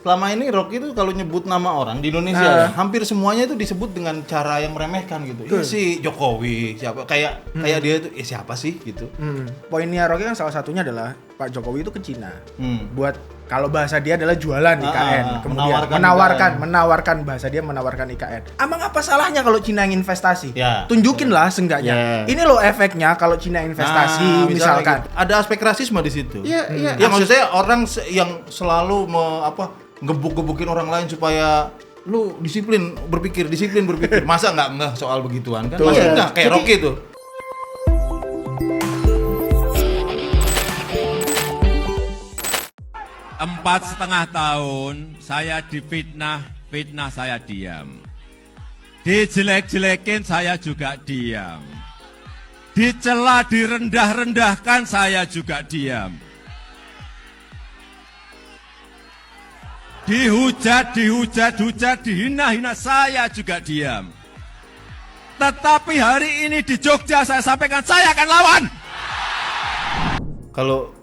selama ini Rocky itu kalau nyebut nama orang di Indonesia ya, hampir semuanya itu disebut dengan cara yang meremehkan gitu. Ya si Jokowi, siapa kayak dia itu siapa sih gitu. Poinnya Rocky kan salah satunya adalah Pak Jokowi itu ke Cina. Buat kalau bahasa dia adalah jualan IKN, kemudian menawarkan bahasa dia menawarkan IKN. Emang apa salahnya kalau Cina yang investasi? Ya. Tunjukinlah seenggaknya. Ini loh efeknya kalau Cina investasi misalkan. Gitu. Ada aspek rasisme di situ. Iya. Ya maksud saya orang yang selalu gebuk-gebukin orang lain supaya lu disiplin berpikir. Masa enggak soal begituan kan? Masa enggak kayak Rocky tuh. Empat setengah tahun saya difitnah saya diam. Dijelek-jelekin saya juga diam. Dicela, direndah-rendahkan saya juga diam. Dihujat, dihina-hina saya juga diam. Tetapi hari ini di Jogja saya sampaikan saya akan lawan. Kalau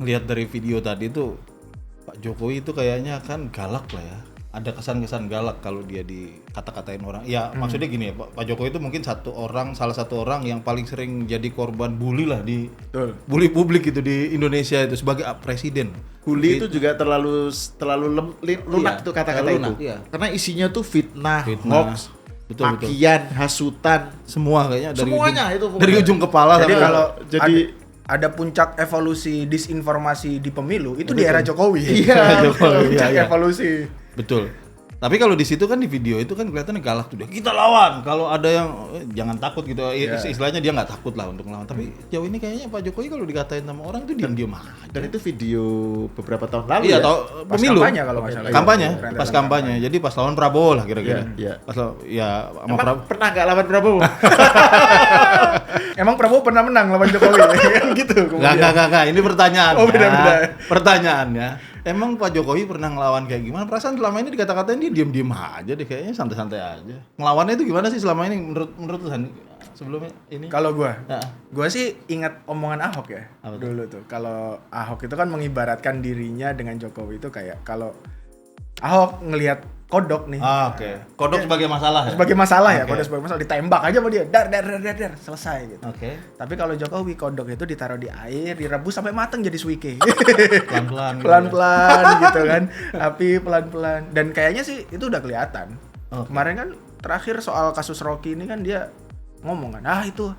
lihat dari video tadi tuh Pak Jokowi itu kayaknya kan galak lah ya. Ada kesan-kesan galak kalau dia dikata-katain orang. Ya maksudnya gini ya, Pak Jokowi itu mungkin salah satu orang yang paling sering jadi korban bully lah bully publik gitu di Indonesia itu sebagai presiden. Bully itu juga terlalu lunak tuh kata-kata itu. Iya. Karena isinya tuh fitnah. Hoax, makian, hasutan, semua kayaknya dari ujung kepala. Jadi kalau ada puncak evolusi disinformasi di pemilu itu di era Jokowi. Iya, puncak evolusi. Betul. Tapi kalau di situ kan di video itu kan kelihatannya galak tuh dia. Kita lawan. Kalau ada yang jangan takut gitu. Istilahnya dia nggak takut lah untuk melawan. Tapi jauh ini kayaknya Pak Jokowi kalau dikatain sama orang tuh diam-diam aja. Dan itu video beberapa tahun lalu ya. Pas Pemilu. Kampanye kalau nggak salah. Pas kampanye. Jadi pas lawan Prabowo lah kira-kira. Iya. Sama Prabowo. Pernah nggak lawan Prabowo? Emang Prabowo pernah menang lawan Jokowi? Kan gitu. Enggak. Ini pertanyaannya. Oh, beda. Pertanyaannya. Emang Pak Jokowi pernah ngelawan kayak gimana? Perasaan selama ini dikata-katain dia diam-diam aja deh, kayaknya santai-santai aja. Ngelawannya itu gimana sih selama ini menurut Tuhan sebelumnya ini? Kalau gua sih ingat omongan Ahok ya. Dulu tuh. Kalau Ahok itu kan mengibaratkan dirinya dengan Jokowi itu kayak kalau Ahok ngelihat kodok nih. Oke. Kodok sebagai masalah ya? Sebagai masalah ya, kodok sebagai masalah ditembak aja sama dia. Dar selesai gitu. Oke. Tapi kalau Jokowi kodok itu ditaruh di air, direbus sampai mateng jadi suike. Pelan-pelan gitu kan. Api pelan-pelan dan kayaknya sih itu udah kelihatan. Kemarin kan terakhir soal kasus Rocky ini kan dia ngomong kan, itu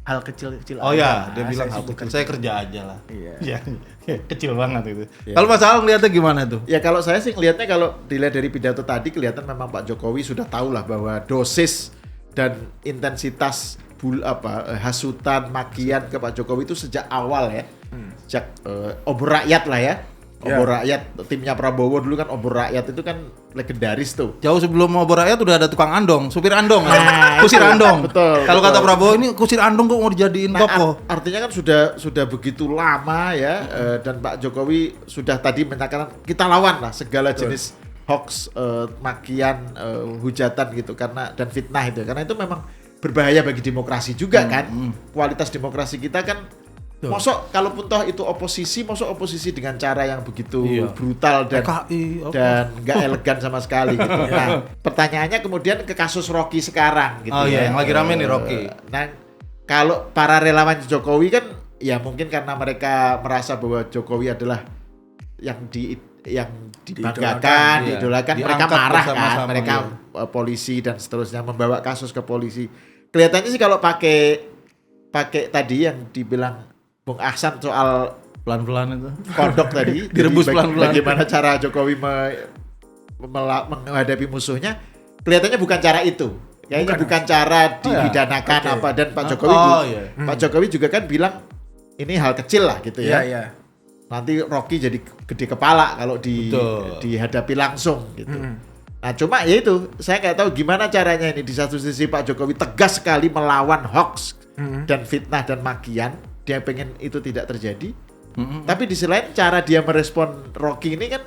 hal kecil-kecil aja. Oh ya, dia bilang hal kecil. Saya kerja aja lah. Iya. Kecil banget itu. Ya. Kalau Mas Al ngeliatnya gimana tuh? Ya kalau saya sih ngelihatnya kalau dilihat dari pidato tadi kelihatan memang Pak Jokowi sudah tahu lah bahwa dosis dan intensitas hasutan, makian ke Pak Jokowi itu sejak awal ya. Sejak obor rakyat lah ya. Obor rakyat, timnya Prabowo dulu kan obor rakyat itu kan legendaris tuh. Jauh sebelum obor rakyat udah ada tukang andong, supir andong, kusir andong. Betul. Kalau kata Prabowo ini kusir andong kok mau dijadiin tokoh. Artinya kan sudah begitu lama ya, dan Pak Jokowi sudah tadi menyatakan kita lawan lah segala jenis hoax, makian, hujatan gitu dan fitnah itu. Karena itu memang berbahaya bagi demokrasi juga kan. Kualitas demokrasi kita kan. Mosok kalaupun toh itu oposisi dengan cara yang begitu brutal dan nggak elegan sama sekali gitu. Nah, pertanyaannya kemudian ke kasus Rocky sekarang gitu. Yang lagi rame nih Rocky. Nah, kalau para relawan Jokowi kan ya mungkin karena mereka merasa bahwa Jokowi adalah yang dibanggakan, diidolakan, mereka marah kan, mereka polisi dan seterusnya membawa kasus ke polisi. Kelihatannya sih kalau pakai tadi yang dibilang Bung Ahsan soal pelan-pelan itu kodok tadi direbus pelan-pelan bagaimana cara Jokowi menghadapi musuhnya, kelihatannya bukan cara itu. Kayaknya bukan cara dipidanakan dan Pak Jokowi Pak Jokowi juga kan bilang ini hal kecil lah gitu ya. Nanti Rocky jadi gede kepala kalau dihadapi langsung gitu. Nah cuma ya itu saya nggak tahu gimana caranya ini. Di satu sisi Pak Jokowi tegas sekali melawan hoax dan fitnah dan makian. Dia pengen itu tidak terjadi, tapi di sisi lain cara dia merespon Rocky ini kan,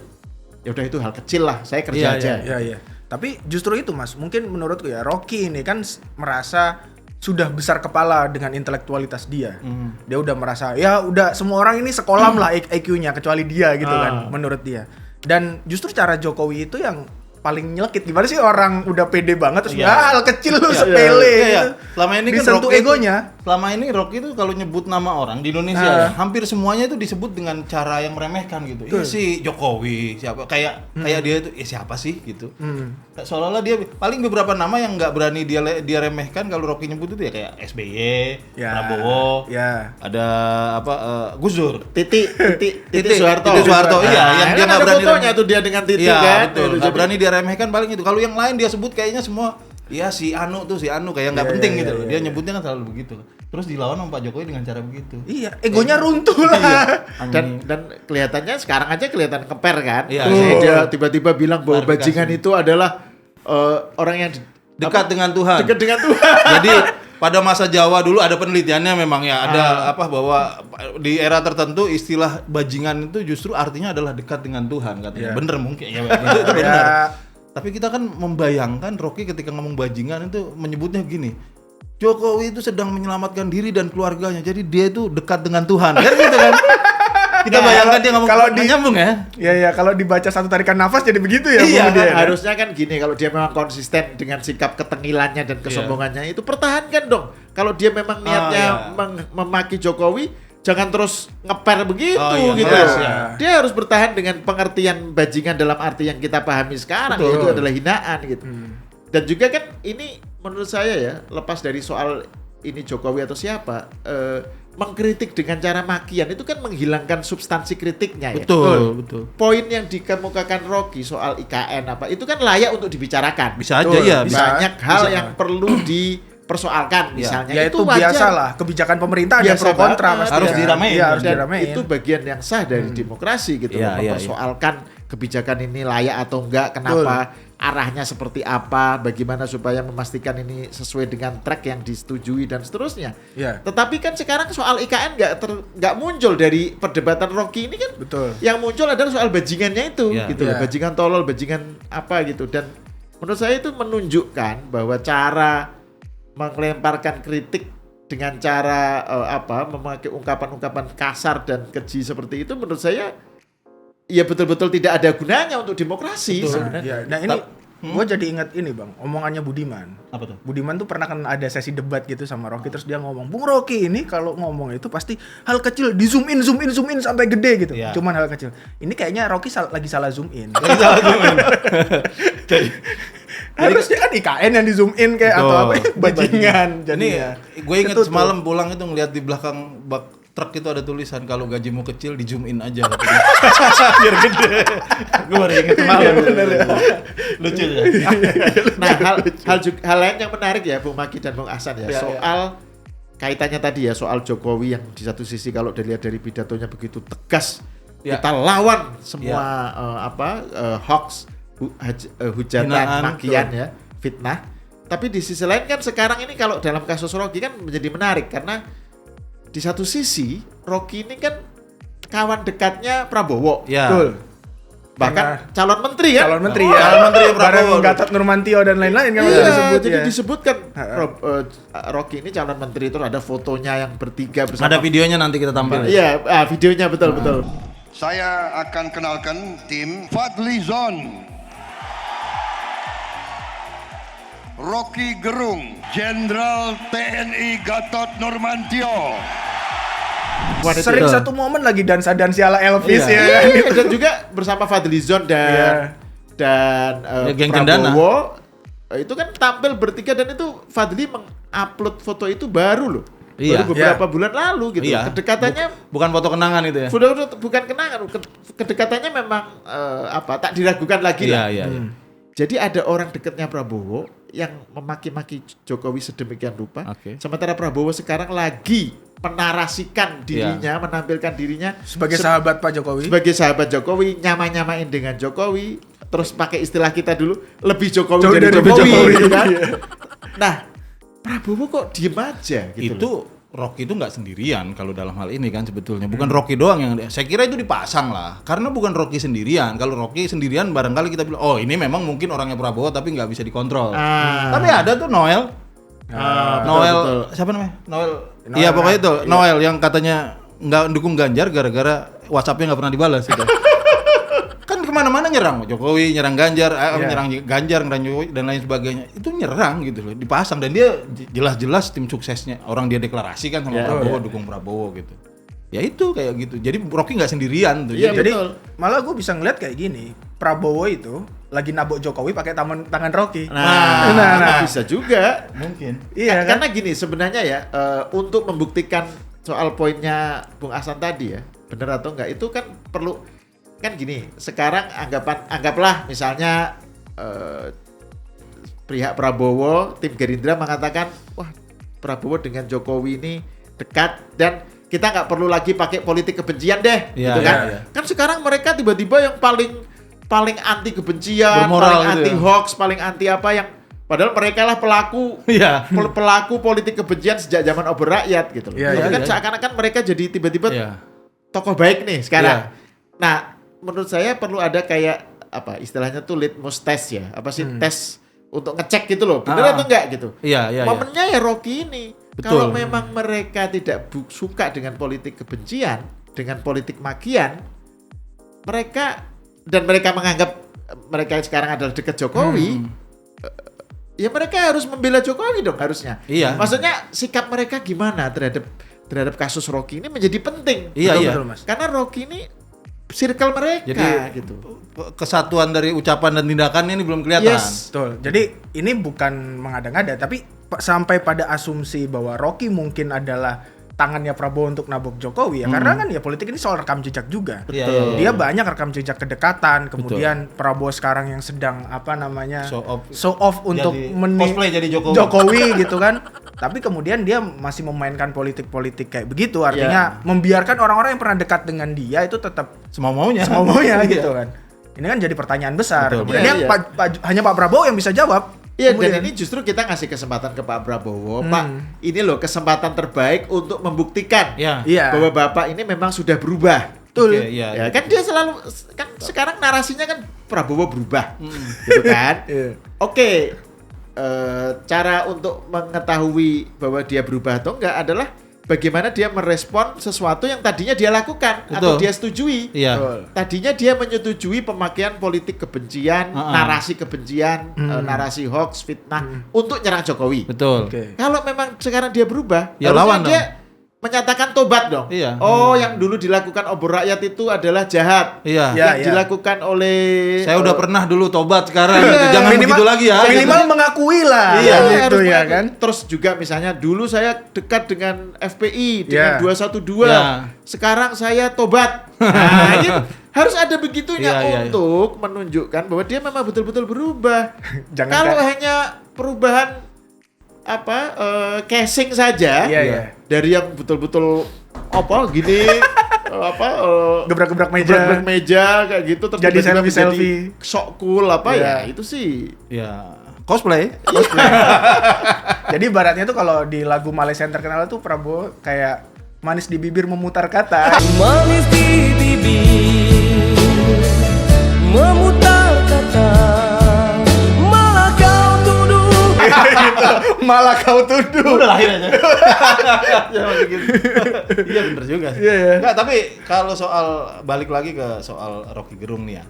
ya udah itu hal kecil lah, saya kerja aja. Iya. Tapi justru itu Mas, mungkin menurutku ya Rocky ini kan merasa sudah besar kepala dengan intelektualitas dia. Dia udah merasa ya udah semua orang ini sekolah lah IQ-nya kecuali dia gitu kan, menurut dia. Dan justru cara Jokowi itu yang paling nyelekit. Gimana sih orang udah pede banget terus hal kecil lu sepele gitu. Selama ini kan disentuh egonya. Selama ini Rocky itu kalau nyebut nama orang di Indonesia ya, hampir semuanya itu disebut dengan cara yang meremehkan gitu. Iya si Jokowi, siapa kayak dia itu siapa sih gitu. Seolah-olah dia paling beberapa nama yang nggak berani dia remehkan kalau Rocky nyebut itu ya kayak SBY, Prabowo, ada Gus Dur, Titi Soeharto. Iya, yang dia nggak berani fotonya tuh dia dengan Titi kan. Betul, nggak berani dia remehkan paling itu. Kalau yang lain dia sebut kayaknya semua ya si Anu kayak nggak penting gitu loh. Dia nyebutnya kan selalu begitu. Terus dilawan sama Pak Jokowi dengan cara begitu. Iya, egonya runtuh lah. Dan kelihatannya sekarang aja kelihatan keper kan. Dia tiba-tiba bilang bahwa bajingan itu adalah orang yang dekat dengan Tuhan. Jadi pada masa Jawa dulu ada penelitiannya memang ya ada bahwa di era tertentu istilah bajingan itu justru artinya adalah dekat dengan Tuhan katanya. Bener mungkin ya. Itu benar. Tapi kita kan membayangkan Rocky ketika ngomong bajingan itu menyebutnya gini. Jokowi itu sedang menyelamatkan diri dan keluarganya. Jadi dia itu dekat dengan Tuhan. Kan gitu kan? Kita bayangkan dia ngomong kalau nyambung ya. Iya, kalau dibaca satu tarikan nafas jadi begitu ya. Iya, kan, harusnya kan gini, kalau dia memang konsisten dengan sikap ketengilannya dan kesombongannya itu pertahankan dong. Kalau dia memang niatnya memaki Jokowi, jangan terus ngeper begitu gitu. Dia harus bertahan dengan pengertian bajingan dalam arti yang kita pahami sekarang, yaitu adalah hinaan gitu. Dan juga kan ini menurut saya ya, lepas dari soal ini Jokowi atau siapa, mengkritik dengan cara makian itu kan menghilangkan substansi kritiknya ya. Betul. Poin yang dikemukakan Rocky soal IKN itu kan layak untuk dibicarakan. Bisa aja ya. Banyak hal yang perlu dipersoalkan misalnya. Ya itu biasalah, kebijakan pemerintah ada pro kontra pasti. Harus diramein. Harus diramein. Itu bagian yang sah dari demokrasi gitu loh. Mempersoalkan kebijakan ini layak atau enggak, kenapa, arahnya seperti apa, bagaimana supaya memastikan ini sesuai dengan track yang disetujui dan seterusnya. Tetapi kan sekarang soal IKN nggak muncul dari perdebatan Rocky ini kan. Yang muncul adalah soal bajingannya itu, gitu loh. Bajingan tolol, bajingan apa gitu. Dan menurut saya itu menunjukkan bahwa cara melemparkan kritik dengan cara memakai ungkapan-ungkapan kasar dan keji seperti itu menurut saya ya betul-betul tidak ada gunanya untuk demokrasi sebenarnya. Nah ini gue jadi ingat ini bang, omongannya Budiman. Apa tuh? Budiman tuh pernah kan ada sesi debat gitu sama Rocky, terus dia ngomong, Bung Rocky ini kalau ngomong itu pasti hal kecil di zoom in sampai gede gitu. Cuman hal kecil. Ini kayaknya Rocky lagi salah zoom in. Jadi harusnya kan IKN yang di zoom in kayak atau apa bajingan. Jadi gue inget semalam pulang itu ngeliat di belakang bak truk itu ada tulisan kalau gajimu kecil di zoom in aja biar gede. Gue baru inget semalam. Lucu ya. Nah hal lain yang menarik ya Bung Maki dan Bung Ahsan ya, soal kaitannya tadi ya soal Jokowi yang di satu sisi kalau dilihat dari pidatonya begitu tegas, kita lawan semua hoax, hujatan, makian ya, fitnah. Tapi di sisi lain kan sekarang ini kalau dalam kasus Rocky kan menjadi menarik karena di satu sisi Rocky ini kan kawan dekatnya Prabowo. Betul. Bahkan calon menteri kan? Calon menteri Prabowo, Gatot Nurmantio dan lain-lain kan disebut. Jadi disebutkan Rocky ini calon menteri itu ada fotonya yang bertiga bersama. Ada videonya nanti kita tampilkan. Iya, videonya betul. Saya akan kenalkan tim Fadlizon, Rocky Gerung, Jenderal TNI Gatot Nurmantio. Sering satu momen lagi dansa-dansi ala Elvis ya. Dan juga bersama Fadlizon dan geng Prabowo itu kan tampil bertiga dan itu Fadli mengupload foto itu baru loh. Baru beberapa bulan lalu gitu. Kedekatannya bukan foto kenangan itu ya. Bukan kenangan. Kedekatannya memang tak diragukan lagi lah. Jadi ada orang dekatnya Prabowo yang memaki-maki Jokowi sedemikian rupa. Sementara Prabowo sekarang lagi menarasikan dirinya, menampilkan dirinya sebagai sahabat Pak Jokowi. Sebagai sahabat Jokowi, nyamain dengan Jokowi, terus pakai istilah kita dulu, lebih Jokowi dari Jokowi gitu kan. Nah, Prabowo kok diem aja gitu. Itu Rocky itu nggak sendirian kalau dalam hal ini kan sebetulnya. Bukan Rocky doang yang saya kira itu dipasang lah. Karena bukan Rocky sendirian. Kalau Rocky sendirian barangkali kita bilang, oh ini memang mungkin orangnya Prabowo tapi nggak bisa dikontrol. Tapi ada tuh Noel. Betul. Siapa namanya? Noel. Iya pokoknya itu Noel yang katanya nggak dukung Ganjar gara-gara WhatsApp-nya nggak pernah dibalas gitu. kan kemana-mana nyerang Jokowi, nyerang Ganjar, nyerang Jokowi dan lain sebagainya. Itu nyerang gitu loh, dipasang dan dia jelas-jelas tim suksesnya. Orang dia deklarasikan sama Prabowo, dukung Prabowo gitu. Ya itu kayak gitu. Jadi Rocky nggak sendirian tuh. Iya, jadi malah gue bisa ngeliat kayak gini. Prabowo itu lagi nabok Jokowi pakai tangan Rocky. Nah, bisa juga. Mungkin. Iya, karena gini sebenarnya ya untuk membuktikan soal poinnya Bung Ahsan tadi ya, benar atau enggak itu kan perlu kan gini. Sekarang anggaplah misalnya pihak Prabowo, tim Gerindra mengatakan, wah Prabowo dengan Jokowi ini dekat dan kita nggak perlu lagi pakai politik kebencian deh, gitu kan? Ya. Kan sekarang mereka tiba-tiba yang paling anti kebencian, bermoral paling anti hoax, paling anti apa yang padahal mereka lah pelaku politik kebencian sejak zaman obor rakyat gitu loh. Tapi kan seakan-akan mereka jadi tiba-tiba tokoh baik nih sekarang. Nah, menurut saya perlu ada kayak apa istilahnya tuh litmus test ya, apa sih tes untuk ngecek gitu loh, benar atau enggak gitu. Momennya ya Rocky ini. Betul. Kalau memang mereka tidak suka dengan politik kebencian, dengan politik makian, mereka menganggap mereka sekarang adalah dekat Jokowi, ya mereka harus membela Jokowi dong harusnya. Iya. Maksudnya sikap mereka gimana terhadap kasus Rocky ini menjadi penting. Betul, Mas. Karena Rocky ini circle mereka. Jadi gitu. Kesatuan dari ucapan dan tindakannya ini belum kelihatan. Yes, betul. Jadi ini bukan mengada-ngada, tapi sampai pada asumsi bahwa Rocky mungkin adalah tangannya Prabowo untuk nabok Jokowi ya, karena kan ya politik ini soal rekam jejak juga. Dia banyak rekam jejak kedekatan, kemudian Prabowo sekarang yang sedang show off untuk cosplay jadi Jokowi gitu kan. Tapi kemudian dia masih memainkan politik-politik kayak begitu, artinya membiarkan orang-orang yang pernah dekat dengan dia itu tetap semau-maunya gitu kan. Ini kan jadi pertanyaan besar. Kemudian hanya Pak Prabowo yang bisa jawab. Iya, dan ini justru kita ngasih kesempatan ke Pak Prabowo, Pak, ini loh kesempatan terbaik untuk membuktikan bahwa Bapak ini memang sudah berubah. Betul. Ya, kan dia selalu kan sekarang narasinya kan Prabowo berubah, gitu kan? Oke, cara untuk mengetahui bahwa dia berubah atau enggak adalah bagaimana dia merespon sesuatu yang tadinya dia lakukan atau dia setujui. Tadinya dia menyetujui pemakaian politik kebencian, narasi kebencian, narasi hoax, fitnah untuk nyerang Jokowi. Betul. Kalau memang sekarang dia berubah, ya lawan dong. Dia menyatakan tobat dong. Yang dulu dilakukan obor rakyat itu adalah jahat. Yang dilakukan oleh saya udah pernah dulu tobat sekarang. Jangan begitu lagi ya. Minimal mengakui lah. Gitu ya kan. Terus juga misalnya dulu saya dekat dengan FPI dengan 212. Sekarang saya tobat. Nah, ini harus ada begitunya untuk menunjukkan bahwa dia memang betul-betul berubah. Kalau hanya perubahan casing saja dari yang betul-betul gini gebrak-gebrak meja kayak gitu terus jadi selfie sok cool ya itu sih cosplay. Jadi ibaratnya tuh kalau di lagu Malaysia yang terkenal tuh Prabowo kayak manis di bibir memutar kata. Manis di bibir memutar kata. Malah kau tuduh. Udah lahir aja. Iya bener juga sih. Enggak, tapi kalau balik lagi ke soal Rocky Gerung nih ya.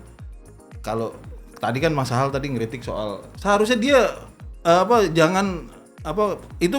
Kalau tadi kan Mas Hal tadi ngeritik soal seharusnya dia itu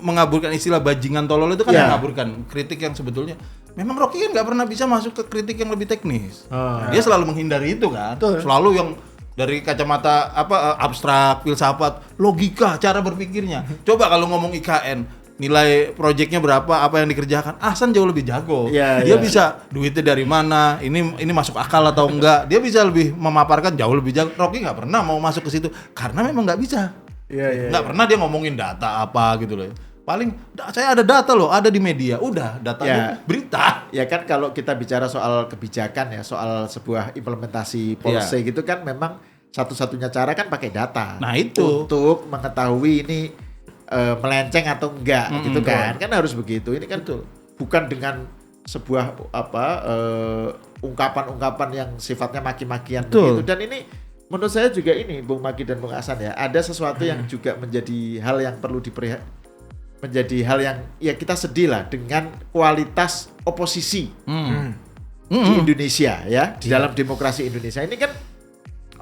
mengaburkan istilah bajingan tolol itu kan mengaburkan kritik yang sebetulnya memang Rocky kan nggak pernah bisa masuk ke kritik yang lebih teknis. Dia selalu menghindari itu kan. Selalu yang dari kacamata abstrak, filsafat, logika, cara berpikirnya. Coba kalau ngomong IKN, nilai proyeknya berapa, apa yang dikerjakan, Ahsan jauh lebih jago. Dia bisa duitnya dari mana, ini masuk akal atau enggak. Dia bisa lebih memaparkan jauh lebih jago. Rocky nggak pernah mau masuk ke situ karena memang nggak bisa. Nggak pernah dia ngomongin data apa gitu loh. Paling saya ada data loh, ada di media. Udah, datanya berita. Ya kan kalau kita bicara soal kebijakan ya, soal sebuah implementasi policy gitu kan memang satu-satunya cara kan pakai data. Nah itu. Untuk mengetahui ini melenceng atau enggak gitu kan. Kan harus begitu. Ini kan bukan dengan sebuah ungkapan-ungkapan yang sifatnya maki-makian begitu. Dan ini menurut saya juga ini Bung Maki dan Bung Ahsan ya, ada sesuatu yang juga menjadi hal yang perlu menjadi hal yang ya kita sedih lah dengan kualitas oposisi. di Indonesia ya, di dalam demokrasi Indonesia ini kan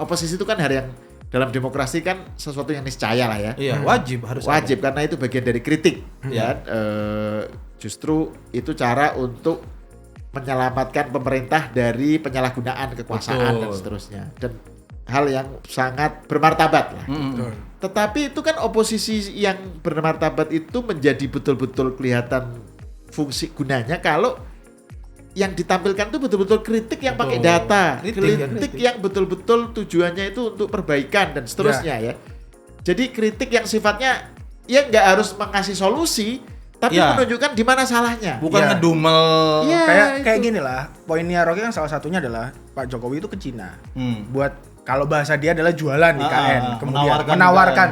oposisi itu kan hal yang dalam demokrasi kan sesuatu yang niscaya lah ya. Iya, harus wajib karena itu bagian dari kritik ya. Justru itu cara untuk menyelamatkan pemerintah dari penyalahgunaan kekuasaan dan seterusnya, dan hal yang sangat bermartabat lah. Tetapi itu kan oposisi yang bermartabat itu menjadi betul-betul kelihatan fungsi gunanya kalau yang ditampilkan itu betul-betul kritik yang pakai data, kritik yang betul-betul tujuannya itu untuk perbaikan dan seterusnya ya. Jadi kritik yang sifatnya ya nggak harus mengasih solusi, tapi menunjukkan di mana salahnya. Bukan ngedumel. Kayak gini lah. Poinnya Rocky kan salah satunya adalah Pak Jokowi itu ke Cina. Buat kalau bahasa dia adalah jualan IKN, kemudian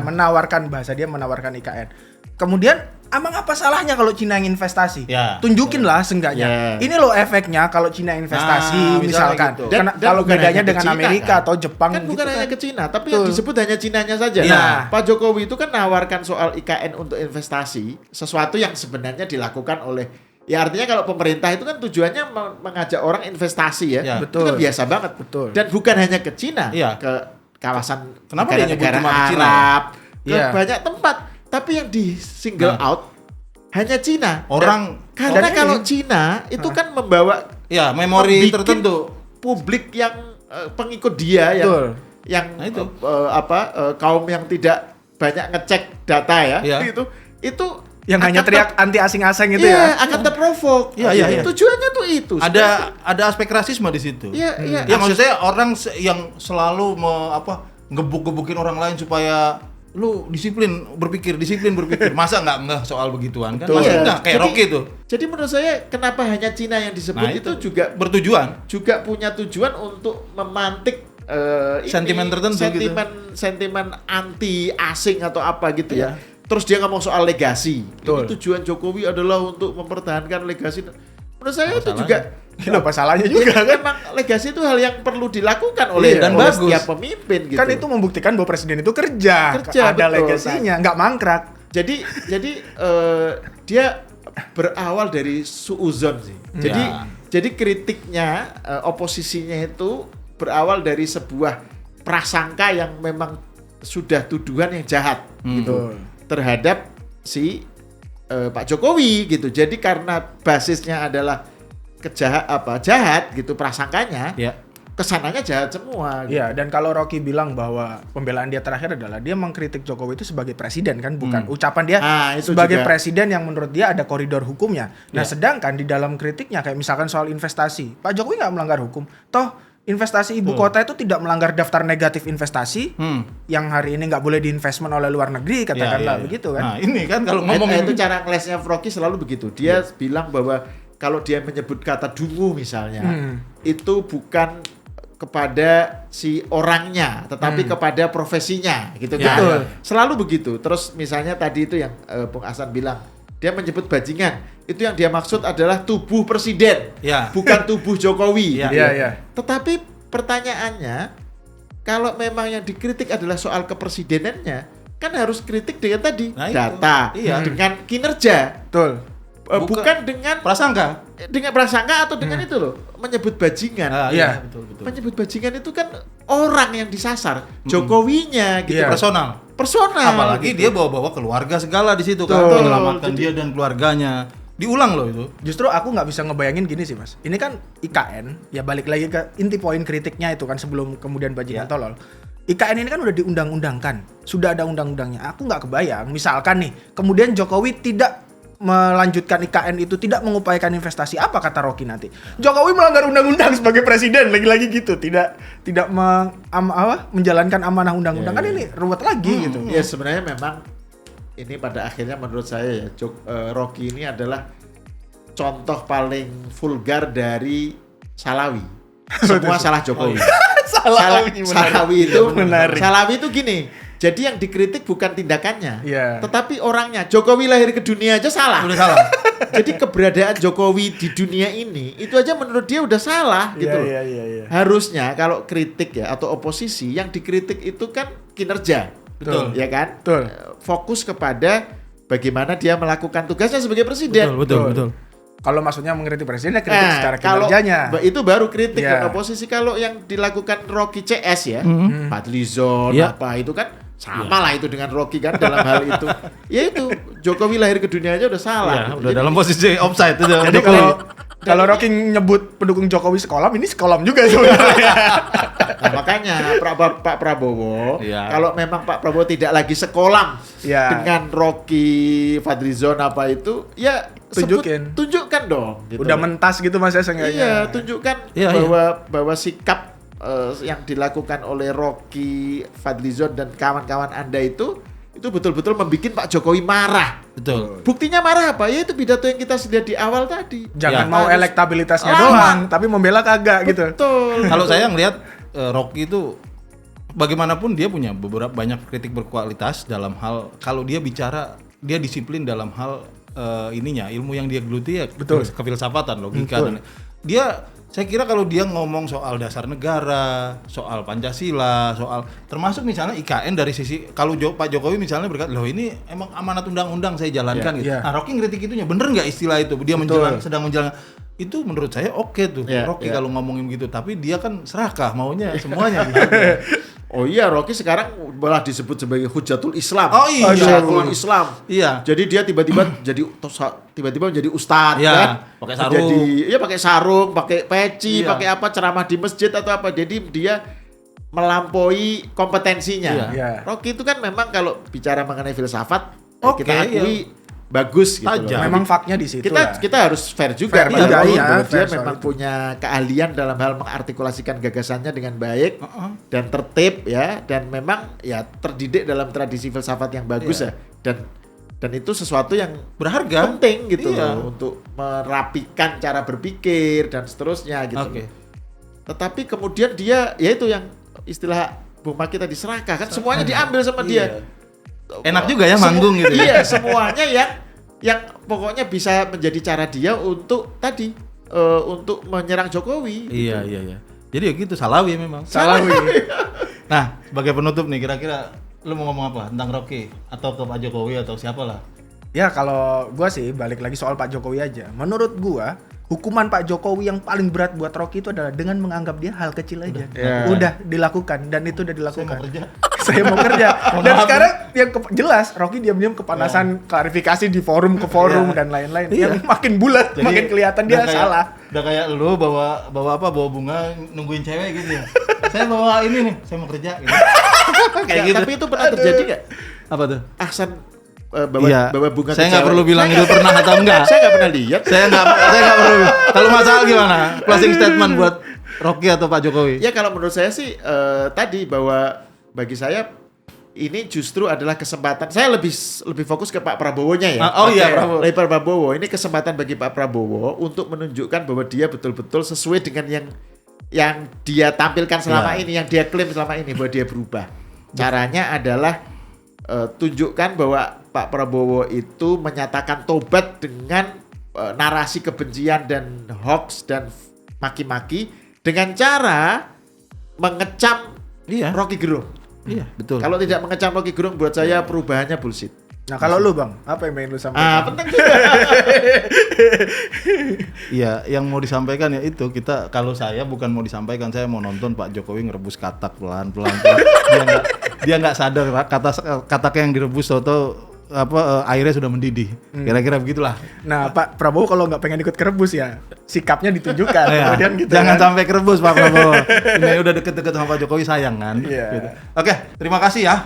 menawarkan bahasa dia menawarkan IKN. Kemudian emang apa salahnya kalau Cina yang investasi? Tunjukin lah seenggaknya. Ini loh efeknya kalau Cina investasi misalkan. Gitu. Dan kalau bedanya dengan Cina, Amerika atau Jepang kan bukan gitu hanya ke Cina, tapi yang disebut hanya Cinanya saja. Nah, Pak Jokowi itu kan nawarkan soal IKN untuk investasi, sesuatu yang sebenarnya dilakukan oleh, ya artinya kalau pemerintah itu kan tujuannya mengajak orang investasi ya. Itu kan biasa banget. Dan bukan hanya ke Cina, ke kawasan negara-negara Arab, ke banyak tempat. Tapi yang di single out hanya Cina. Karena kalau Cina itu kan membawa memori tertentu publik yang pengikut dia yang kaum yang tidak banyak ngecek data ya. Itu yang hanya teriak anti asing-asing itu akan terprovok. Tujuannya tuh itu. Ada aspek rasisme di situ. Ya maksud saya orang yang selalu ngebuk-gebukin orang lain supaya lu disiplin berpikir. Masa nggak soal begituan kan? Masa nggak kayak Rocky tuh. Jadi menurut saya kenapa hanya Cina yang disebut itu juga bertujuan, juga punya tujuan untuk memantik sentimen tertentu, sentimen anti asing atau apa gitu ya. Terus dia ngomong soal legasi. Ini tujuan Jokowi adalah untuk mempertahankan legasi. Menurut saya itu juga apa salahnya juga kan? Memang legasi itu hal yang perlu dilakukan oleh setiap pemimpin gitu. Kan itu membuktikan bahwa presiden itu kerja ada legasinya, nggak mangkrak. Jadi dia berawal dari suuzon sih. Jadi kritiknya oposisinya itu berawal dari sebuah prasangka yang memang sudah tuduhan yang jahat gitu terhadap si Pak Jokowi gitu. Jadi karena basisnya adalah jahat gitu prasangkanya, kesananya jahat semua gitu. Dan kalau Rocky bilang bahwa pembelaan dia terakhir adalah dia mengkritik Jokowi itu sebagai presiden kan, bukan ucapan dia sebagai presiden yang menurut dia ada koridor hukumnya. Nah, sedangkan di dalam kritiknya kayak misalkan soal investasi, Pak Jokowi nggak melanggar hukum. Toh investasi ibu kota itu tidak melanggar daftar negatif investasi yang hari ini nggak boleh diinvestment oleh luar negeri, katakanlah begitu kan. Nah, ini kan kalau ngomong itu cara ngelesnya Rocky selalu begitu. Dia bilang bahwa kalau dia menyebut kata dungu misalnya, itu bukan kepada si orangnya, tetapi kepada profesinya, gitu kan. Selalu begitu. Terus misalnya tadi itu yang Bung Hasan bilang, dia menyebut bajingan. Itu yang dia maksud adalah tubuh presiden, bukan tubuh Jokowi. Tetapi pertanyaannya, kalau memang yang dikritik adalah soal kepresidenannya, kan harus kritik dengan tadi data, dengan kinerja. Bukan dengan prasangka. Dengan prasangka atau dengan itu loh, menyebut bajingan. Betul. Menyebut bajingan itu kan orang yang disasar, Jokowinya gitu. Personal. Apalagi gitu. dia bawa-bawa keluarga segala di situ kan, menyelamatkan dia dan keluarganya. Diulang loh itu. Justru aku nggak bisa ngebayangin gini sih Mas. Ini kan IKN, ya balik lagi ke inti poin kritiknya itu kan sebelum kemudian bajingan tolol. IKN ini kan udah diundang-undangkan, sudah ada undang-undangnya. Aku nggak kebayang, misalkan nih, kemudian Jokowi tidak melanjutkan IKN itu, tidak mengupayakan investasi, apa kata Rocky nanti? Jokowi melanggar undang-undang sebagai presiden, lagi-lagi gitu, tidak menjalankan amanah undang-undang, kan ini ruwet lagi gitu. Ya sebenarnya memang ini pada akhirnya menurut saya ya Rocky ini adalah contoh paling vulgar dari Salawi. Semua salah Jokowi. Salawi itu gini. Jadi yang dikritik bukan tindakannya, tetapi orangnya. Jokowi lahir ke dunia aja salah. Udah salah. Jadi keberadaan Jokowi di dunia ini itu aja menurut dia udah salah gitu. Harusnya kalau kritik ya atau oposisi yang dikritik itu kan kinerja. Betul. Ya kan? Betul. Fokus kepada bagaimana dia melakukan tugasnya sebagai presiden. Betul. Kalau maksudnya mengkritik presiden, ya kritik secara kinerjanya. Itu baru kritik dan oposisi. Kalau yang dilakukan Rocky CS ya, Fadlizon apa itu kan sama lah itu dengan Rocky kan dalam hal itu. Ya itu Jokowi lahir ke dunia aja udah salah. Udah dalam posisi offside itu. Jadi kalau Rocky nyebut pendukung Jokowi sekolah, ini sekolah juga sebenarnya. Nah, makanya Pak Prabowo, kalau memang Pak Prabowo tidak lagi sekolah dengan Rocky, Fadlizon apa itu, ya tunjukkan dong. Gitu. Udah mentas gitu Mas ya seenggaknya. Iya, tunjukkan bahwa sikap yang dilakukan oleh Rocky, Fadlizon dan kawan-kawan Anda itu betul-betul membuat Pak Jokowi marah. Betul. Buktinya marah apa? Ya itu pidato yang kita lihat di awal tadi. Jangan mau elektabilitasnya doang, tapi membela kagak gitu. Betul. Kalau saya ngelihat Rocky itu bagaimanapun dia punya banyak kritik berkualitas dalam hal kalau dia bicara dia disiplin dalam hal ilmu yang dia geluti ya kefilsafatan, logika dan dia. Saya kira kalau dia ngomong soal dasar negara, soal Pancasila, soal termasuk misalnya IKN dari sisi kalau Pak Jokowi misalnya berkata, loh ini emang amanat undang-undang saya jalankan gitu. Nah Rocky ngeritik itunya, bener nggak istilah itu? Dia sedang menjalankan. Itu menurut saya oke tuh Rocky kalau ngomongin gitu. Tapi dia kan serakah, maunya semuanya gitu. Oh iya, Rocky sekarang malah disebut sebagai Hujatul Islam. Oh iya, Syekhul Islam. Iya. Jadi dia tiba-tiba menjadi ustadz kan. Pakai sarung. Pakai sarung, pakai peci, pakai apa ceramah di masjid atau apa. Jadi dia melampaui kompetensinya. Iya. Rocky itu kan memang kalau bicara mengenai filsafat kita akui bagus gitu loh. Memang faknya di situ. Kita harus fair juga. Dia memang punya keahlian dalam hal mengartikulasikan gagasannya dengan baik dan tertib ya, dan memang ya terdidik dalam tradisi filsafat yang bagus ya. Dan itu sesuatu yang berharga, penting gitu loh untuk merapikan cara berpikir dan seterusnya gitu. Tetapi kemudian dia ya itu yang istilah Bung Maki tadi serakah kan, semuanya diambil sama dia. Enak juga ya manggung gitu. Iya, semuanya yang pokoknya bisa menjadi cara dia untuk untuk menyerang Jokowi. Iya. Jadi ya gitu, Salawi memang. Salawi. Nah, sebagai penutup nih, kira-kira lu mau ngomong apa tentang Rocky atau ke Pak Jokowi atau siapa lah? Ya kalau gua sih balik lagi soal Pak Jokowi aja. Menurut gua hukuman Pak Jokowi yang paling berat buat Rocky itu adalah dengan menganggap dia hal kecil aja. Udah dilakukan dan itu udah dilakukan. Saya mau kerja. Dan sekarang yang jelas Rocky diam-diam kepanasan klarifikasi di forum ke forum dan lain-lain. Yang makin bulat, jadi, makin kelihatan dia salah. Udah kayak lu bawa bunga nungguin cewek gitu ya. Saya bawa ini nih, saya mau kerja gitu. Kayak gitu. Tapi itu pernah terjadi enggak? Apa tuh? Ahsan bawa bunga. Saya nggak perlu bilang itu pernah atau enggak. Saya nggak pernah lihat. Saya nggak perlu. Kalau masalah gimana? Closing statement buat Rocky atau Pak Jokowi? Ya kalau menurut saya sih tadi bahwa bagi saya ini justru adalah kesempatan. Saya lebih fokus ke Pak Prabowo-nya ya. Prabowo. Pak Prabowo. Ini kesempatan bagi Pak Prabowo untuk menunjukkan bahwa dia betul-betul sesuai dengan yang dia tampilkan selama ini, yang dia klaim selama ini, bahwa dia berubah. Caranya adalah tunjukkan bahwa Pak Prabowo itu menyatakan tobat dengan narasi kebencian dan hoax dan maki-maki dengan cara mengecam Rocky Gerung. Iya, betul. Kalau tidak mengecam Rocky Gerung, buat saya perubahannya bullshit. Nah, kalau lu Bang, apa yang pengen lu sampaikan? Penting juga. Iya, yang mau disampaikan ya itu, kalau saya bukan mau disampaikan, saya mau nonton Pak Jokowi ngerebus katak pelan-pelan. Dia nggak sadar kataknya yang direbus atau airnya sudah mendidih. Kira-kira begitulah. Nah, Pak Prabowo kalau nggak pengen ikut kerebus ya sikapnya ditunjukkan. Kemudian gitu. Jangan sampai kerebus Pak Prabowo. Ini udah deket-deket sama Pak Jokowi, sayang kan. Gitu. Oke, terima kasih ya.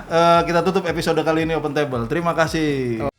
Kita tutup episode kali ini Open Table. Terima kasih.